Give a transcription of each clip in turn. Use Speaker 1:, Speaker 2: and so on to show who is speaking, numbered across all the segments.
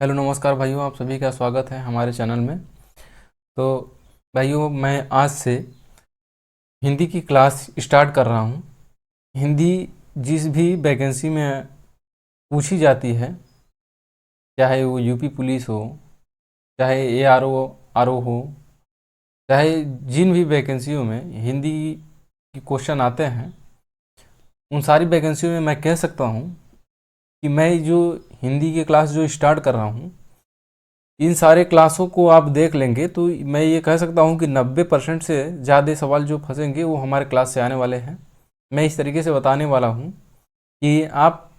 Speaker 1: Hello नमस्कार भाइयों, आप सभी का स्वागत है हमारे चैनल में। तो भाइयों, मैं आज से हिंदी की क्लास स्टार्ट कर रहा हूँ। हिंदी जिस भी वैकेंसी में पूछी जाती है, चाहे वो यूपी पुलिस हो, चाहे आर ओ हो, चाहे जिन भी वैकेंसियों में हिंदी की क्वेश्चन आते हैं, उन सारी वैकेंसियों में मैं कह सकता हूँ कि मैं जो हिंदी की क्लास जो स्टार्ट कर रहा हूँ, इन सारे क्लासों को आप देख लेंगे तो मैं ये कह सकता हूँ कि 90% से ज़्यादा सवाल जो फंसेंगे वो हमारे क्लास से आने वाले हैं। मैं इस तरीके से बताने वाला हूँ कि आप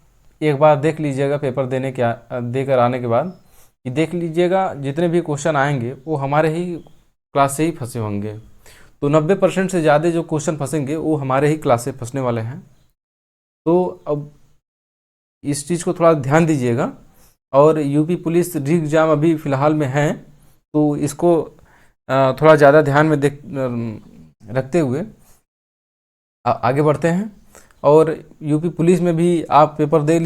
Speaker 1: एक बार देख लीजिएगा, पेपर देकर आने के बाद कि देख लीजिएगा जितने भी क्वेश्चन आएंगे वो हमारे ही क्लास से ही फंसे होंगे। तो 90% से ज़्यादा जो क्वेश्चन फंसेंगे वो हमारे ही क्लास से फंसने वाले हैं। तो अब इस चीज़ को थोड़ा ध्यान दीजिएगा। और यूपी पुलिस री एग्ज़ाम अभी फ़िलहाल में है, तो इसको थोड़ा ज़्यादा ध्यान में रखते हुए आगे बढ़ते हैं। और यूपी पुलिस में भी आप पेपर देख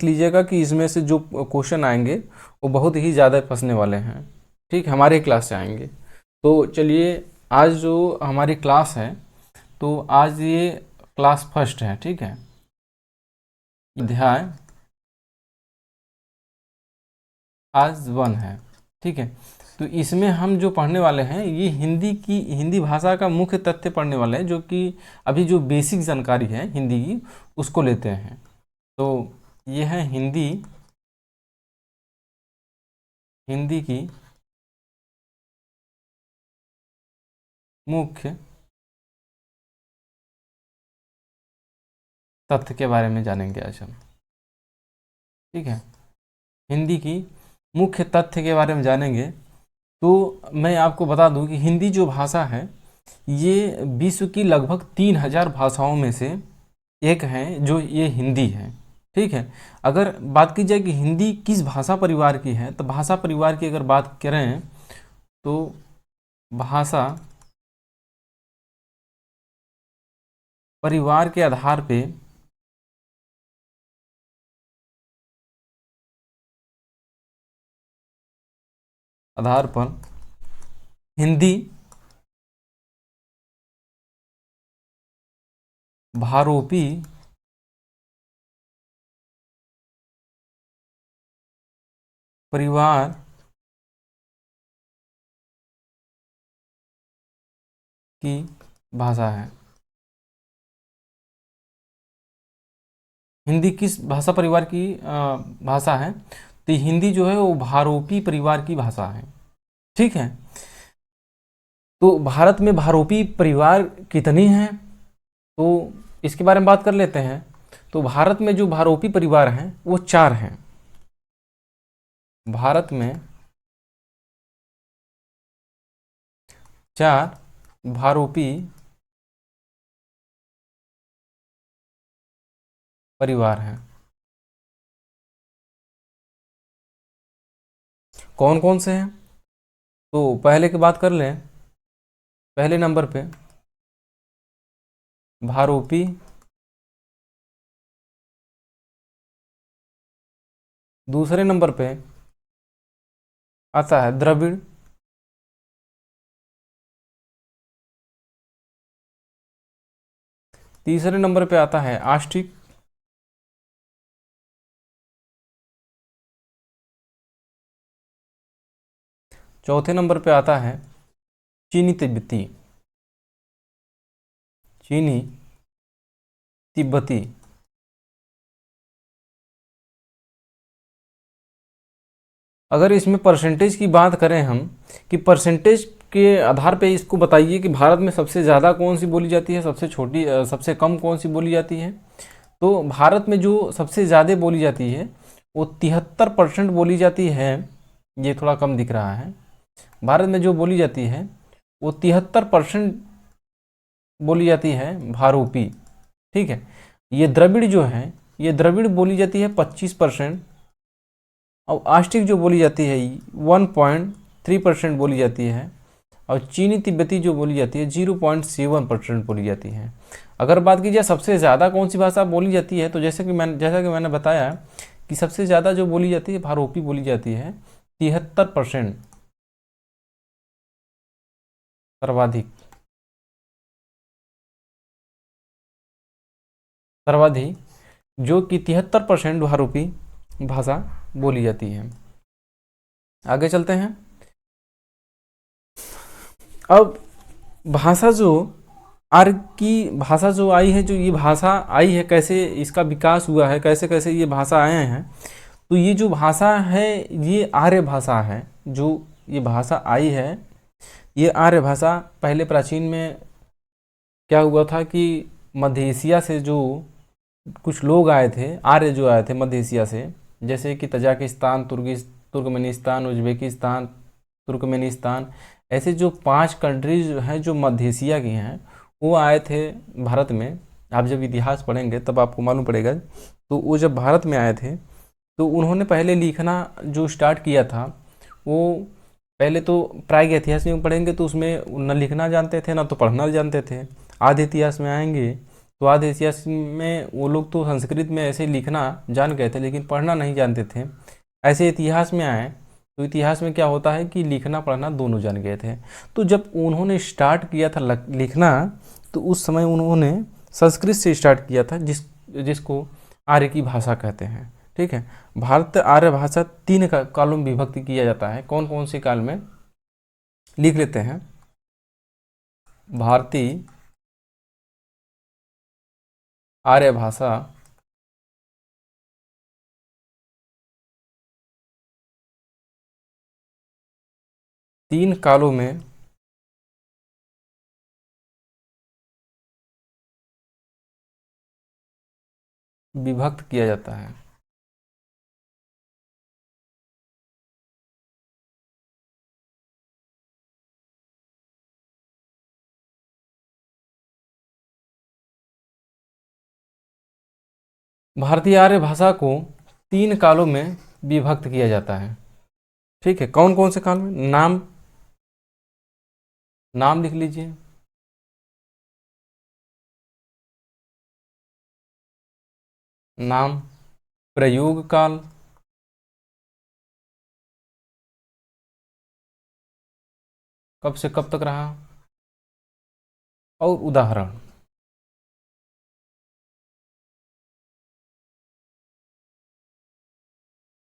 Speaker 1: लीजिएगा कि इसमें से जो क्वेश्चन आएंगे वो बहुत ही ज़्यादा फंसने वाले हैं। ठीक, हमारे क्लास से आएंगे। तो चलिए, आज जो हमारी क्लास है, तो आज ये क्लास फर्स्ट है। ठीक है, अध्याय आज 1 है। ठीक है, तो इसमें हम जो पढ़ने वाले हैं ये हिंदी भाषा का मुख्य तथ्य पढ़ने वाले हैं, जो कि अभी जो बेसिक जानकारी है हिंदी की उसको लेते हैं। तो ये है हिंदी की मुख्य तथ्य के बारे में जानेंगे आज हम। ठीक है, हिंदी की मुख्य तथ्य के बारे में जानेंगे। तो मैं आपको बता दूं कि हिंदी जो भाषा है ये विश्व की लगभग 3000 भाषाओं में से एक है जो ये हिंदी है। ठीक है, अगर बात की जाए कि हिंदी किस भाषा परिवार की है, तो भाषा परिवार की अगर बात करें तो भाषा परिवार के आधार पर हिंदी भारोपी परिवार की भाषा है। हिंदी किस भाषा परिवार की भाषा है, तो हिंदी जो है वो भारोपी परिवार की भाषा है। ठीक है, तो भारत में भारोपी परिवार कितनी हैं, तो इसके बारे में बात कर लेते हैं। तो भारत में जो भारोपी परिवार हैं वो 4 हैं। भारत में 4 भारोपी परिवार हैं। कौन कौन से हैं, तो पहले की बात कर लें। पहले नंबर पे भारोपी, दूसरे नंबर पे आता है द्रविड़, तीसरे नंबर पे आता है आस्टिक, चौथे नंबर पे आता है चीनी तिब्बती। चीनी तिब्बती। अगर इसमें परसेंटेज की बात करें हम, कि परसेंटेज के आधार पे इसको बताइए कि भारत में सबसे ज़्यादा कौन सी बोली जाती है, सबसे कम कौन सी बोली जाती है, तो भारत में जो सबसे ज़्यादा बोली जाती है वो 73% बोली जाती है। ये थोड़ा कम दिख रहा है। भारत में जो बोली जाती है वो 73% बोली जाती है भारोपी। ठीक है, ये द्रविड़ जो है, ये द्रविड़ बोली जाती है 25%, और आस्टिक जो बोली जाती है 1.3% बोली जाती है, और चीनी तिब्बती जो बोली जाती है 0.7% बोली जाती है। अगर बात की जाए सबसे ज़्यादा कौन सी भाषा बोली जाती है, तो जैसा कि मैंने बताया कि सबसे ज़्यादा जो बोली जाती है भारोपी बोली जाती है 73%, सर्वाधिक सर्वाधिक जो कि 73% भारोपी भाषा बोली जाती है। आगे चलते हैं। अब भाषा जो आर्य की भाषा जो आई है, जो ये भाषा आई है, कैसे इसका विकास हुआ है, कैसे कैसे ये भाषा आए हैं। तो ये जो भाषा है ये आर्य भाषा है। जो ये भाषा आई है ये आर्य भाषा, पहले प्राचीन में क्या हुआ था कि मध्य एशिया से जो कुछ लोग आए थे, आर्य जो आए थे मध्य एशिया से, जैसे कि तजाकिस्तान, तुर्कमेनिस्तान, उज्बेकिस्तान, तुर्कमेनिस्तान, ऐसे जो 5 कंट्रीज हैं जो मध्य एशिया की हैं, वो आए थे भारत में। आप जब इतिहास पढ़ेंगे तब आपको मालूम पड़ेगा। तो वो जब भारत में आए थे तो उन्होंने पहले लिखना जो स्टार्ट किया था, वो पहले तो प्राग इतिहास में पढ़ेंगे तो उसमें न लिखना जानते थे ना तो पढ़ना जानते थे। आधे इतिहास में आएंगे तो आधे इतिहास में वो लोग तो संस्कृत में ऐसे लिखना जान गए थे लेकिन पढ़ना नहीं जानते थे। ऐसे इतिहास में आए तो इतिहास में क्या होता है कि लिखना पढ़ना दोनों जान गए थे। तो जब उन्होंने स्टार्ट किया था लिखना, तो उस समय उन्होंने संस्कृत से स्टार्ट किया था, जिसको आर्य की भाषा कहते हैं। ठीक है। भारत आर्य भाषा 3 कालों में विभक्त किया जाता है। कौन कौन से काल में, लिख लेते हैं। भारतीय आर्य भाषा 3 कालों में विभक्त किया जाता है। भारतीय आर्य भाषा को 3 कालों में विभक्त किया जाता है। ठीक है। कौन कौन से काल में, नाम नाम लिख लीजिए। नाम, प्रयोग काल, कब से कब तक रहा, और उदाहरण।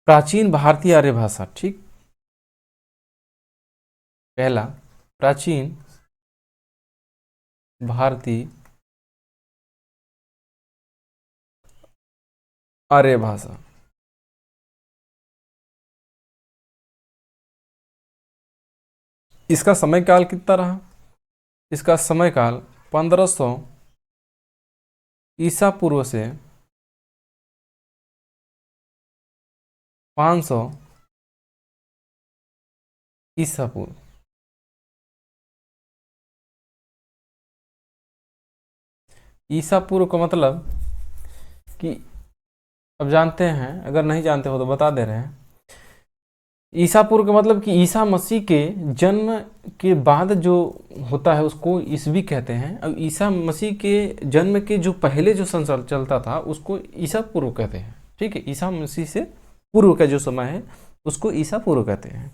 Speaker 1: प्राचीन भारतीय आर्य भाषा। ठीक। पहला, प्राचीन भारतीय आर्य भाषा। इसका समय काल कितना रहा? इसका समय काल 1500 ईसा पूर्व से 500 ईसा पूर्व। ईसा पूर्व का मतलब कि, अब जानते हैं, अगर नहीं जानते हो तो बता दे रहे हैं। ईसा पूर्व का मतलब कि ईसा मसीह के जन्म के बाद जो होता है उसको ईसवी कहते हैं। अब ईसा मसीह के जन्म के जो पहले जो संसार चलता था उसको ईसा पूर्व कहते हैं। ठीक है। ईसा मसीह से पूर्व का जो समय है उसको ईसा पूर्व कहते हैं।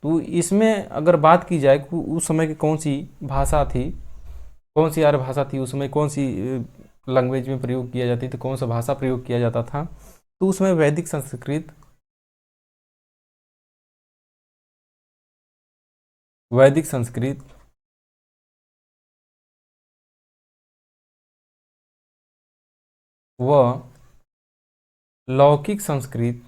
Speaker 1: तो इसमें अगर बात की जाए कि उस समय की कौन सी भाषा थी, कौन सी आर्य भाषा थी, उस समय कौन सी लैंग्वेज में प्रयोग किया जाती थी, कौन सा भाषा प्रयोग किया जाता था, तो उसमें वैदिक संस्कृत, वैदिक संस्कृत, व लौकिक संस्कृत,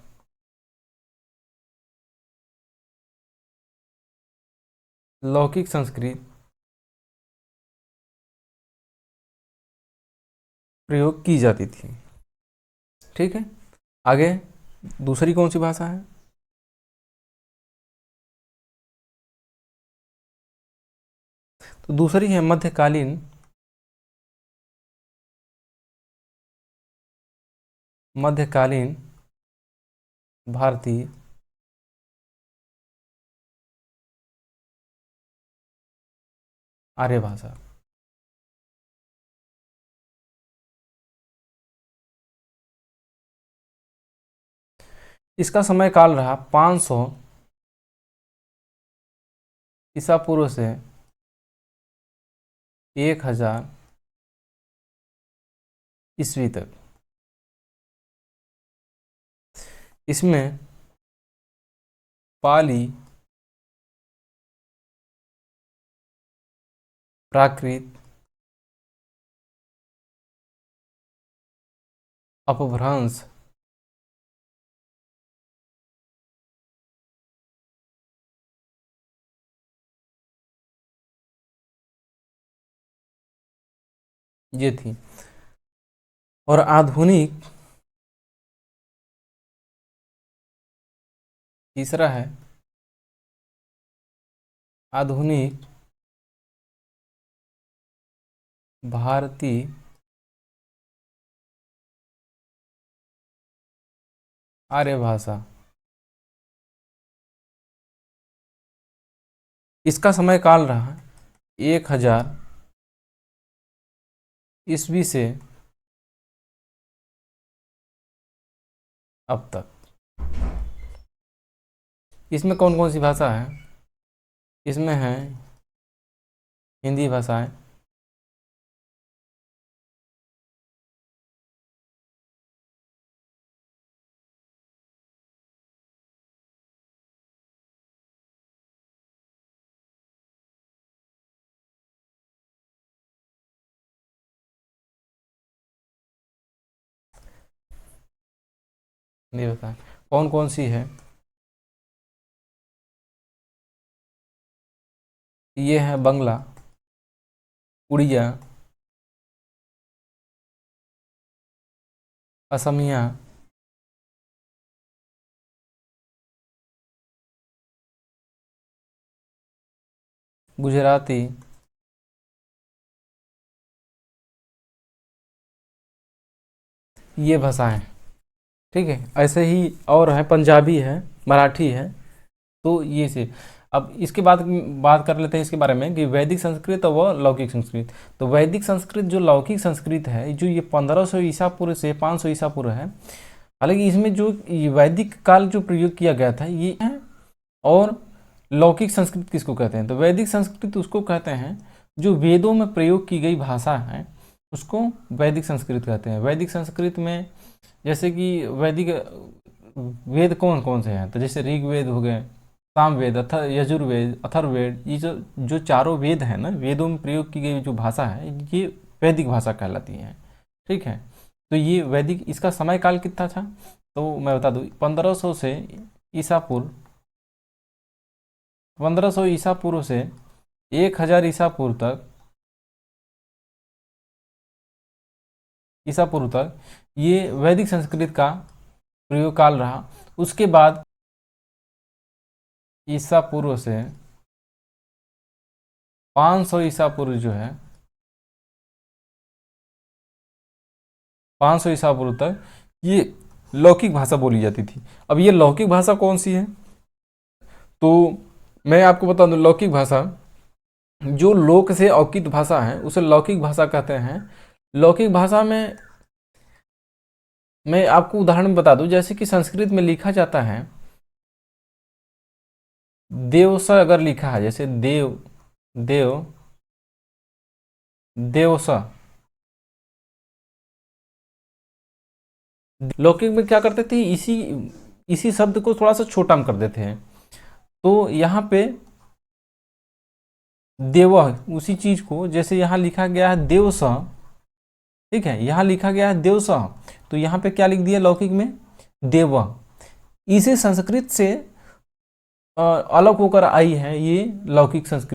Speaker 1: लौकिक संस्कृत प्रयोग की जाती थी। ठीक है। आगे दूसरी कौन सी भाषा है? तो दूसरी है मध्यकालीन, मध्यकालीन भारतीय आर्य भाषा। इसका समय काल रहा 500 ईसा पूर्व से 1000 ईस्वी तक। इसमें पाली, प्राकृत, अपभ्रंश, ये थी। और आधुनिक तीसरा है आधुनिक भारतीय आर्य भाषा। इसका समय काल रहा 1000 ईस्वी से अब तक। इसमें कौन कौन सी भाषा है? इसमें है हिंदी भाषाएं, हिंदी भाषाएं कौन कौन सी है? ये है बंगला, उड़िया, असमिया, गुजराती, ये भाषाएं। ठीक है, ऐसे ही और है, पंजाबी है, मराठी है। तो ये से अब इसके बाद बात कर लेते हैं इसके बारे में कि वैदिक संस्कृत व लौकिक संस्कृत। तो वैदिक संस्कृत जो लौकिक संस्कृत है, जो ये 1500 ईसा पूर्व से 500 ईसा पूर्व है। हालांकि इसमें जो ये वैदिक काल जो प्रयोग किया गया था ये है। और लौकिक संस्कृत किसको कहते हैं? तो वैदिक संस्कृत उसको कहते हैं जो वेदों में प्रयोग की गई भाषा है, उसको वैदिक संस्कृत कहते हैं। वैदिक संस्कृत में जैसे कि वैदिक वेद कौन कौन से हैं? तो जैसे ऋग्वेद हो गए, सामवेद, यजुर्वेद, अथर्ववेद, ये जो चारों वेद हैं ना, वेदों में प्रयोग की गई जो भाषा है ये वैदिक भाषा कहलाती है। ठीक है, तो ये वैदिक, इसका समय काल कितना था? तो मैं बता दूं, 1500 से ईसा पूर्व 1500 ईसा पूर्व से 1000 ईसा पूर्व तक ये वैदिक संस्कृत का प्रयोग काल रहा। उसके बाद ईसा पूर्व से 500 ईसा पूर्व जो है, 500 ईसा पूर्व तक ये लौकिक भाषा बोली जाती थी। अब ये लौकिक भाषा कौन सी है? तो मैं आपको बता दूं, लौकिक भाषा जो लोक से औकित भाषा है उसे लौकिक भाषा कहते हैं। लौकिक भाषा में मैं आपको उदाहरण बता दूं, जैसे कि संस्कृत में लिखा जाता है देवस, अगर लिखा है जैसे देव देव देवस, लौकिक में क्या करते थे, इसी इसी शब्द को थोड़ा सा छोटा में कर देते हैं। तो यहाँ पे देव, उसी चीज को जैसे यहाँ लिखा गया है देवस, ठीक है, यहाँ लिखा गया है देवस, तो यहाँ पे क्या लिख दिया लौकिक में? देव। इसे संस्कृत से अलग होकर आई है ये लौकिक संस्कृत।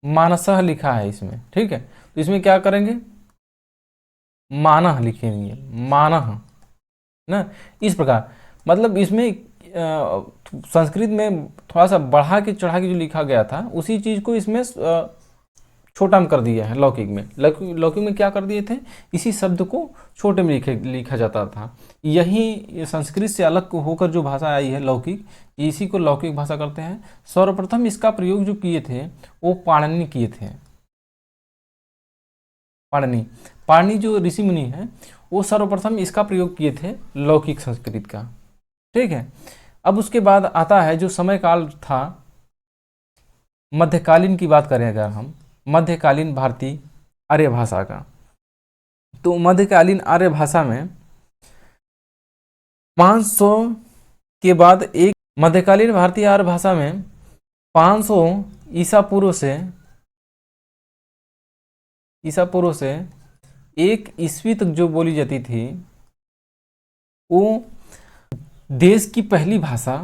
Speaker 1: मानसः लिखा है इसमें, ठीक है, तो इसमें क्या करेंगे? मानह लिखेंगे, मानह ना, इस प्रकार। मतलब इसमें संस्कृत में थोड़ा सा बढ़ा के चढ़ा के जो लिखा गया था उसी चीज को इसमें छोटा में कर दिया है लौकिक में। लौकिक में क्या कर दिए थे, इसी शब्द को छोटे में लिखा जाता था। यही संस्कृत से अलग होकर जो भाषा आई है लौकिक, इसी को लौकिक भाषा करते हैं। सर्वप्रथम इसका प्रयोग जो किए थे वो पाणिनि किए थे। पाणिनि जो ऋषि मुनि है वो सर्वप्रथम इसका प्रयोग किए थे, लौकिक संस्कृत का। ठीक है। अब उसके बाद आता है जो समय काल था, मध्यकालीन की बात करें अगर हम, मध्यकालीन भारतीय आर्य भाषा का, तो मध्यकालीन आर्य भाषा में 500 के बाद एक, मध्यकालीन भारतीय आर्य भाषा में 500 ईसा पूर्व से 1 ईस्वी तक जो बोली जाती थी, वो देश की पहली भाषा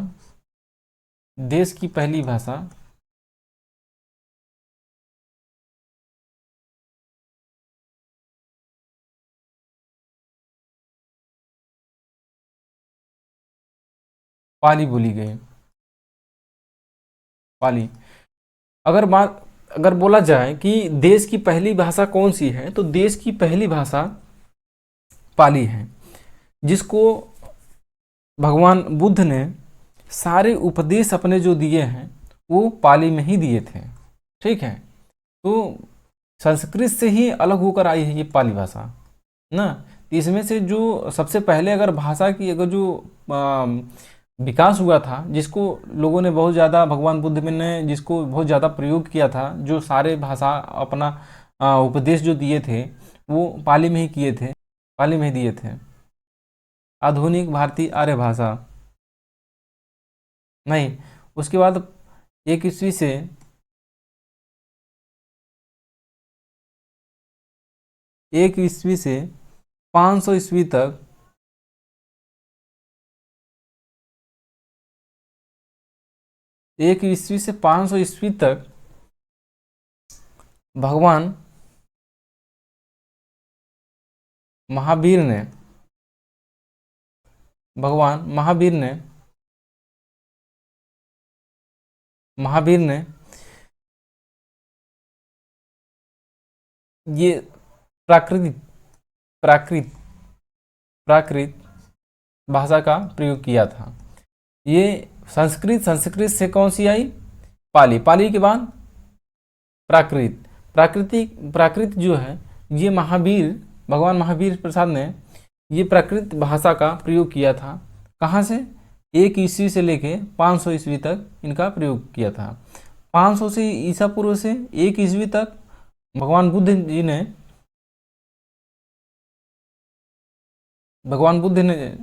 Speaker 1: पाली बोली गई। पाली। अगर बोला जाए कि देश की पहली भाषा कौन सी है, तो देश की पहली भाषा पाली है, जिसको भगवान बुद्ध ने सारे उपदेश अपने जो दिए हैं वो पाली में ही दिए थे। ठीक है। तो संस्कृत से ही अलग होकर आई है ये पाली भाषा ना। इसमें से जो सबसे पहले अगर भाषा की अगर जो विकास हुआ था, जिसको लोगों ने बहुत ज़्यादा, भगवान बुद्ध ने जिसको बहुत ज़्यादा प्रयोग किया था, जो सारे भाषा अपना उपदेश जो दिए थे वो पाली में ही किए थे, पाली में ही दिए थे। आधुनिक भारतीय आर्य भाषा नहीं, उसके बाद 1 ईस्वी से 500 ईस्वी तक, 1 ईस्वी से 500 ईस्वी तक भगवान महावीर ने ये प्राकृत प्राकृत प्राकृत भाषा का प्रयोग किया था। ये संस्कृत से कौन सी आई? पाली। पाली के बाद प्राकृत जो है, ये भगवान महावीर प्रसाद ने ये प्राकृत भाषा का प्रयोग किया था। कहाँ से? 1 ईस्वी से लेके 500 ईस्वी तक इनका प्रयोग किया था। 500 से ईसा पूर्व से 1 ईस्वी तक भगवान बुद्ध ने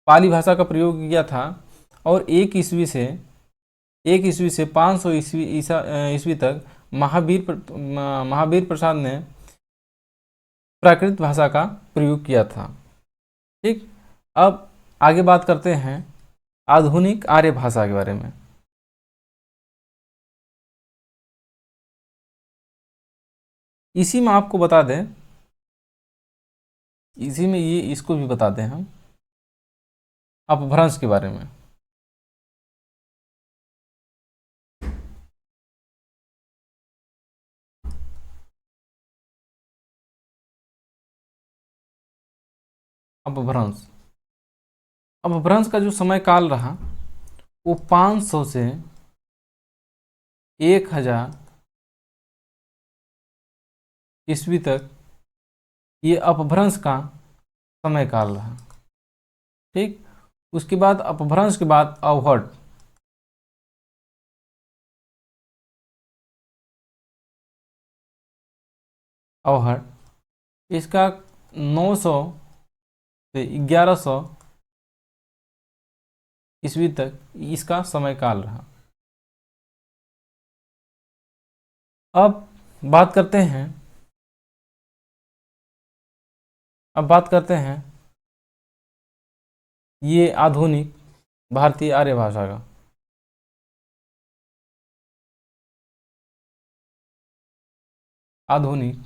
Speaker 1: पाली भाषा का प्रयोग किया था। और 1 ईस्वी से 500 ईस्वी तक महावीर प्रसाद ने प्राकृत भाषा का प्रयोग किया था। ठीक। अब आगे बात करते हैं आधुनिक आर्य भाषा के बारे में। इसी में आपको बता दें, इसी में ये इसको भी बता दें हम अपभ्रंश के बारे में। अपभ्रंश का जो समय काल रहा वो 500 से 1000 ईस्वी तक ये अपभ्रंश का समय काल रहा। ठीक। उसके बाद अपभ्रंश के बाद अवहट। इसका 900 से 1100 ईस्वी तक इसका समय काल रहा। अब बात करते हैं ये आधुनिक भारतीय आर्य भाषा का। आधुनिक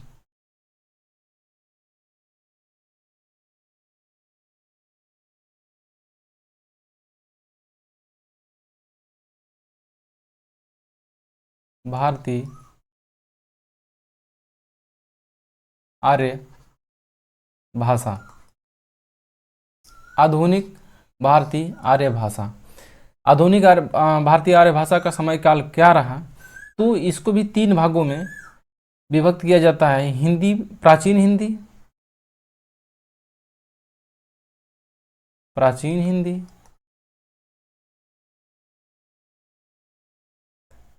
Speaker 1: भारतीय आर्य भाषा। आधुनिक भारतीय आर्य भाषा। भारतीय आर्य भाषा का समय काल क्या रहा? तो इसको भी 3 भागों में विभक्त किया जाता है। हिंदी, प्राचीन हिंदी, प्राचीन हिंदी,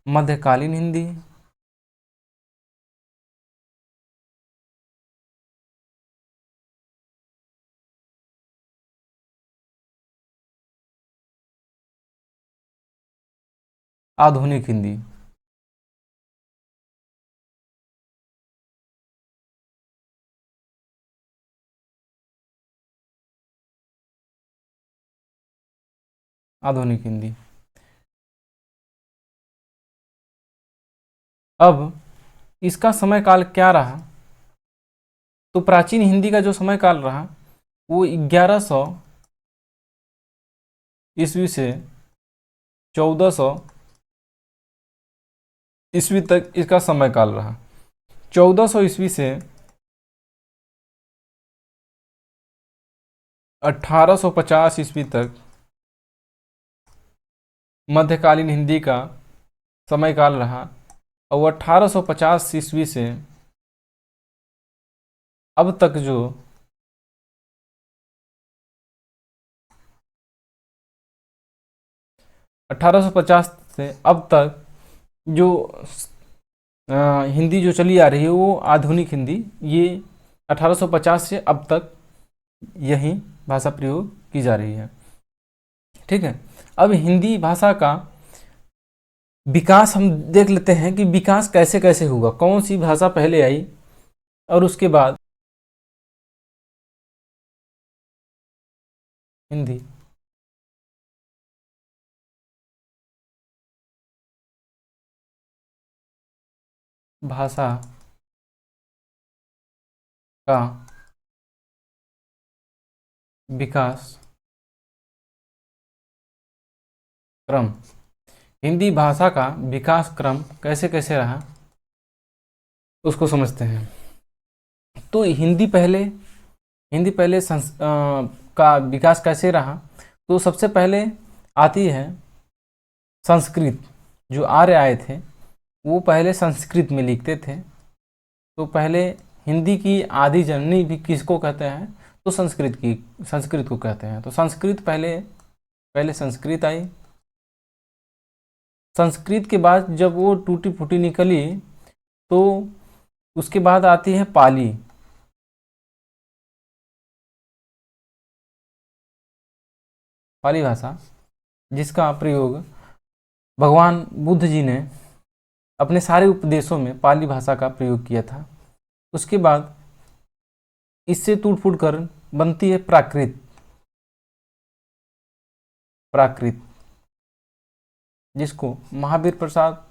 Speaker 1: मध्यकालीन हिंदी, आधुनिक हिंदी। आधुनिक हिंदी। अब इसका समय काल क्या रहा? तो प्राचीन हिंदी का जो समय काल रहा वो 1100 ईस्वी से 1400 ईस्वी तक इसका समय काल रहा। 1400 ईस्वी से 1850 ईस्वी तक मध्यकालीन हिंदी का समय काल रहा, और 1850 ईस्वी से अब तक जो 1850 से अब तक जो हिंदी जो चली आ रही है वो आधुनिक हिंदी, ये 1850 से अब तक यही भाषा प्रयोग की जा रही है। ठीक है, अब हिंदी भाषा का विकास हम देख लेते हैं कि विकास कैसे कैसे हुआ, कौन सी भाषा पहले आई और उसके बाद हिंदी। भाषा का विकास क्रम, हिंदी भाषा का विकास क्रम कैसे कैसे रहा उसको समझते हैं। तो हिंदी पहले का विकास कैसे रहा? तो सबसे पहले आती है संस्कृत। जो आर्य आए थे वो पहले संस्कृत में लिखते थे। तो पहले हिंदी की आदि जननी भी किसको कहते हैं? तो संस्कृत को कहते हैं। तो संस्कृत पहले संस्कृत आई। संस्कृत के बाद जब वो टूटी फूटी निकली तो उसके बाद आती है पाली। पाली भाषा, जिसका प्रयोग भगवान बुद्ध जी ने अपने सारे उपदेशों में पाली भाषा का प्रयोग किया था। उसके बाद इससे टूट फूट कर बनती है प्राकृत। प्राकृत जिसको महावीर प्रसाद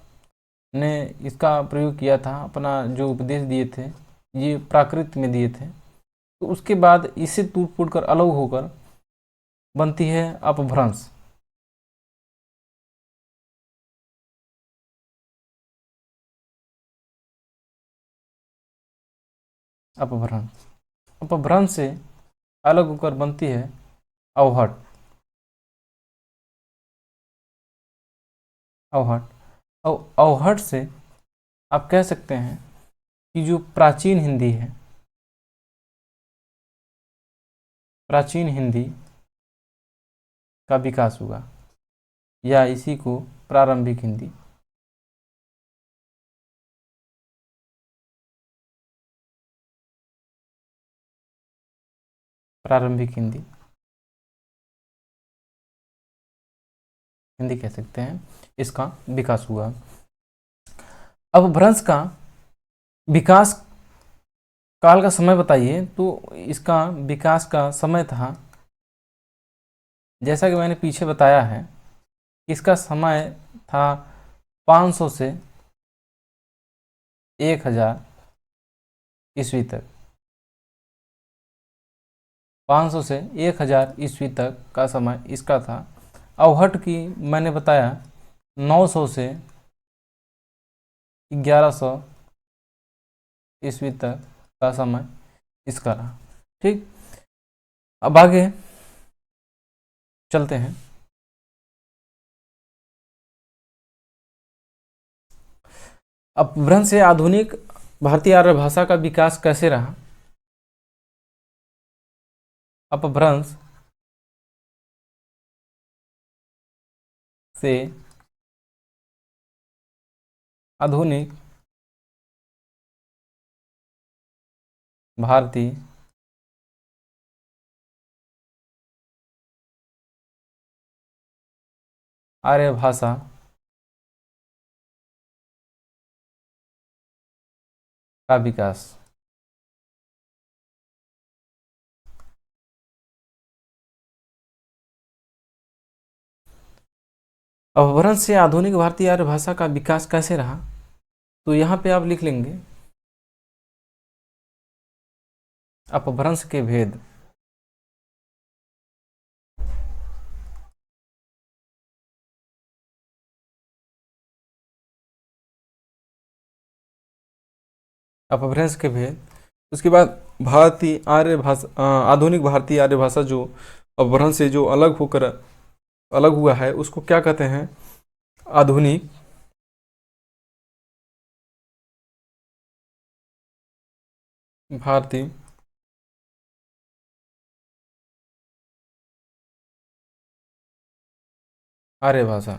Speaker 1: ने इसका प्रयोग किया था, अपना जो उपदेश दिए थे ये प्राकृत में दिए थे। तो उसके बाद इससे टूट फूट कर अलग होकर बनती है अपभ्रंश। अपभ्रंश अपभ्रंश से अलग होकर बनती है अवहट। अवहट और अवहट से आप कह सकते हैं कि जो प्राचीन हिंदी है, प्राचीन हिंदी का विकास हुआ, या इसी को प्रारंभिक हिंदी। प्रारंभिक हिंदी कह सकते हैं, इसका विकास हुआ। अपभ्रंश का विकास काल का समय बताइए। तो इसका विकास का समय था, जैसा कि मैंने पीछे बताया है, इसका समय था 500 से 1000 ईस्वी तक। 500 से 1000 ईस्वी तक का समय इसका था। अवहट की मैंने बताया 900 से 1100 ईस्वी तक का समय इसका रहा। ठीक, अब आगे चलते हैं। अपभ्रंश से आधुनिक भारतीय आर्य भाषा का विकास कैसे रहा? अपभ्रंश से आधुनिक भारतीय आर्य भाषा का विकास। अपभ्रंश से आधुनिक भारतीय आर्य भाषा का विकास कैसे रहा, तो यहाँ पे आप लिख लेंगे अपभ्रंश के भेद। अपभ्रंश के भेद। उसके बाद भारतीय आर्य भाषा, आधुनिक भारतीय आर्य भाषा जो अपभ्रंश से जो अलग हुआ है उसको क्या कहते हैं, आधुनिक भारतीय आर्य भाषा।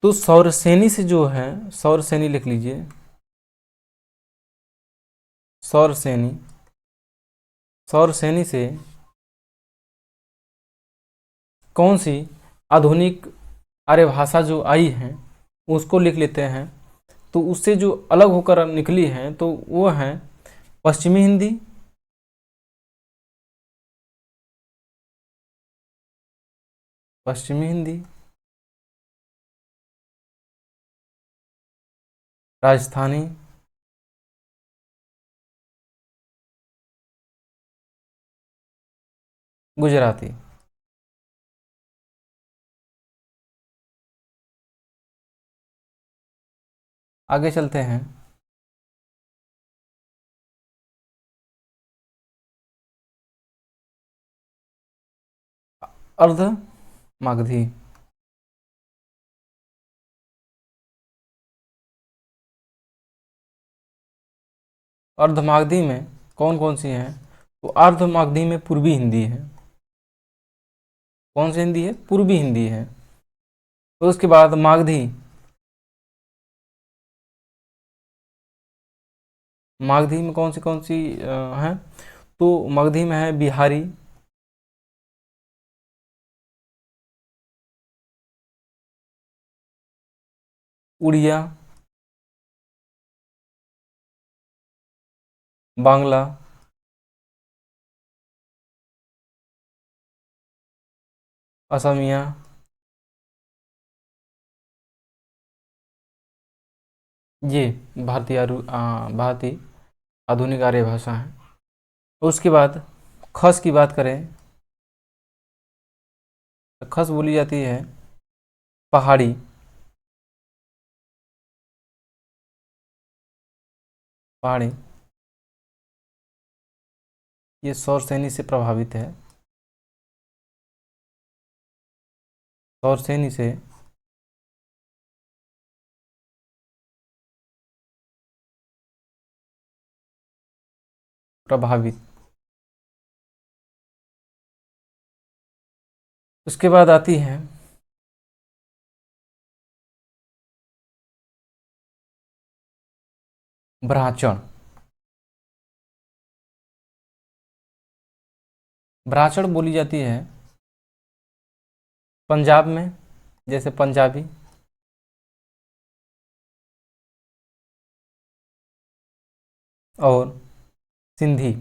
Speaker 1: तो सौरसेनी से जो है, सौरसेनी लिख लीजिए, सौरसेनी, सौरसेनी से कौन सी आधुनिक आर्य भाषा जो आई है उसको लिख लेते हैं। तो उससे जो अलग होकर निकली है तो वो है पश्चिमी हिंदी, पश्चिमी हिंदी, राजस्थानी, गुजराती। आगे चलते हैं। अर्ध मागधी, अर्धमागधी में कौन कौन सी हैं, तो अर्धमागधी में पूर्वी हिंदी है। कौन सी हिंदी है, पूर्वी हिंदी है। तो उसके बाद मागधी, मागधी में कौन सी हैं, तो मगधी में है बिहारी, उड़िया, बांग्ला, असमिया, ये भारतीय आधुनिक आर्य भाषा है। उसके बाद खस की बात करें तो खस बोली जाती है पहाड़ी, पहाड़ी, ये सौरसेनी से प्रभावित है, सौरसेनी से प्रभावित। उसके बाद आती है ब्राह्मण, ब्राह्मण बोली जाती है पंजाब में, जैसे पंजाबी, और सिंधी।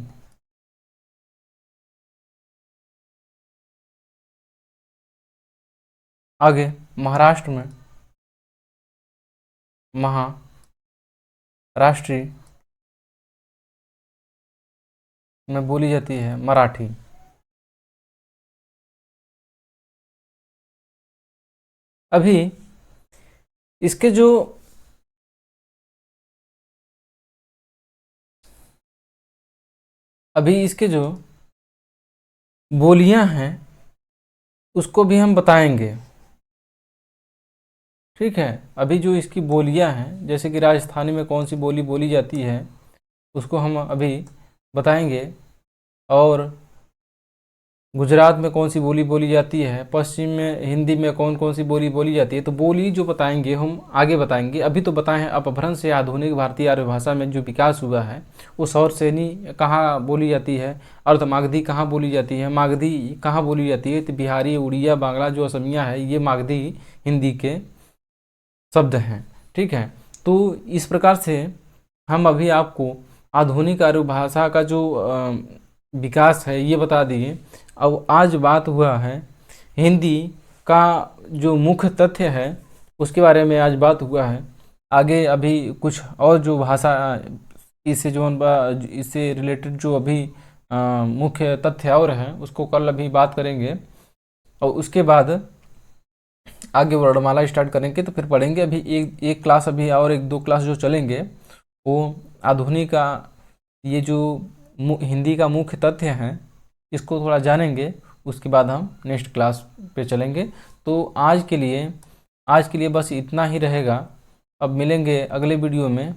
Speaker 1: आगे महाराष्ट्र में महाराष्ट्री में बोली जाती है मराठी। अभी इसके जो बोलियां हैं उसको भी हम बताएंगे, ठीक है। अभी जो इसकी बोलियां हैं, जैसे कि राजस्थानी में कौन सी बोली बोली जाती है उसको हम अभी बताएंगे। और गुजरात में कौन सी बोली बोली जाती है, पश्चिम में हिंदी में कौन कौन सी बोली बोली जाती है। तो बोली जो बताएंगे हम आगे बताएंगे। अभी तो बताएं हैं अपभ्रंश से आधुनिक भारतीय आर्य भाषा में जो विकास हुआ है वो सौर श्रेणी कहाँ बोली जाती है, अर्धमागधी कहाँ बोली जाती है, मागधी कहाँ बोली जाती है। तो बिहारी, उड़िया, बांग्ला जो असमिया है ये मागधी हिंदी के शब्द हैं। ठीक है, तो इस प्रकार से हम अभी आपको आधुनिक आर्य भाषा का जो विकास है ये बता दिए। अब आज बात हुआ है हिंदी का जो मुख्य तथ्य है उसके बारे में आज बात हुआ है। आगे अभी कुछ और जो भाषा इससे जो इससे रिलेटेड जो अभी मुख्य तथ्य और हैं उसको कल अभी बात करेंगे, और उसके बाद आगे वर्णमाला स्टार्ट करेंगे। तो फिर पढ़ेंगे अभी एक क्लास अभी और एक दो क्लास जो चलेंगे वो आधुनिक का ये जो हिंदी का मुख्य तथ्य हैं इसको थोड़ा जानेंगे, उसके बाद हम नेक्स्ट क्लास पे चलेंगे। तो आज के लिए बस इतना ही रहेगा। अब मिलेंगे अगले वीडियो में।